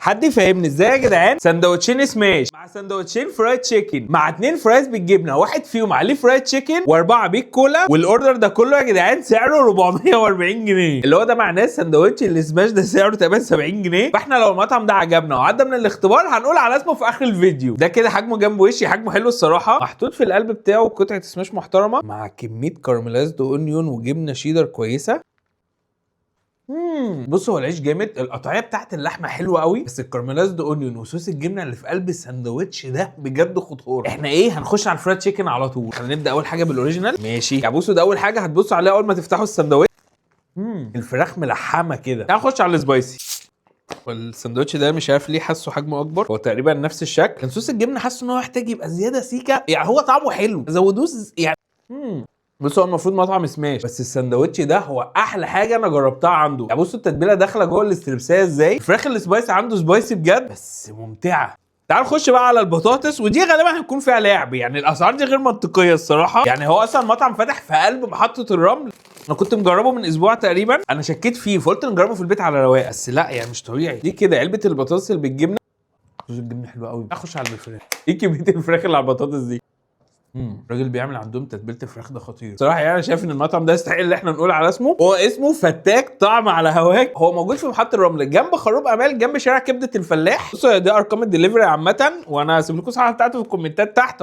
حد يفهمني ازاي يا جدعان سندوتشين سماش مع سندوتشين فرايد تشيكن مع 2 فرايز بالجبنه، واحد فيهم عليه فرايد تشيكن و4 بيك كولا، والاوردر ده كله يا جدعان سعره 440 جنيه، اللي هو ده معناه السندوتش السماش ده سعره تقريبا 70 جنيه. فاحنا لو المطعم ده عجبنا وعدى من الاختبار هنقول على اسمه في اخر الفيديو. ده كده حجمه جنب وشي، حجمه حلو الصراحه، محطوط في القلب بتاعه قطعه سماش محترمه مع كميه كارملايزد اونيون وجبنه شيدر كويسه. بص، هو العيش جامد، القطعيه بتاعت اللحمه حلوه قوي، بس الكارملايزد اونيون وصوص الجبنه اللي في قلب الساندوتش ده بجد خطوره. احنا ايه، هنخش على الفرايد تشيكن على طول. خلينا نبدا اول حاجه بالاوريجينال. ماشي يا بوسو، ده اول حاجه هتبصوا عليها اول ما تفتحوا الساندوتش. الفراخ ملحمه كده. تعال نخش على السبايسي. والساندوتش ده مش عارف ليه حاسه حجمه اكبر، هو تقريبا نفس الشكل. كان صوص الجبنه حاسه ان هو محتاج يبقى زياده سيكه، يعني هو طعمه حلو زودوه يعني. بص، هو المفروض مطعم سماش، بس الساندوتش ده هو احلى حاجه انا جربتها عنده. يعني بصوا التتبيله داخله جوه الاستريبسيه ازاي، الفراخ السبايسي عنده سبايسي بجد بس ممتعه. تعال نخش بقى على البطاطس، ودي غالبا هيكون فيها لعب، يعني الاسعار دي غير منطقيه الصراحه. يعني هو اصلا مطعم فاتح في قلب محطه الرمل، انا كنت مجربه من اسبوع تقريبا، انا شكيت فيه فقلت نجربه في البيت على رواق، بس لا يعني مش طبيعي. دي كده علبه البطاطس اللي بالجبنه، صوص الجبنه حلوه قوي. اخش على الفراخ، ايه كميه الفراخ اللي على البطاطس دي. الراجل بيعمل عندهم تتبيله الفراخ ده خطير صراحه. يعني انا شايف ان المطعم ده يستحق اللي احنا نقول على اسمه. هو اسمه فتاك طعم على هواك، هو موجود في محطه الرمل جنب خروب امال، جنب شارع كبده الفلاح. بصوا دي ارقام الدليفري عامه، وانا هسيب لكم الصفحه بتاعته في الكومنتات تحت.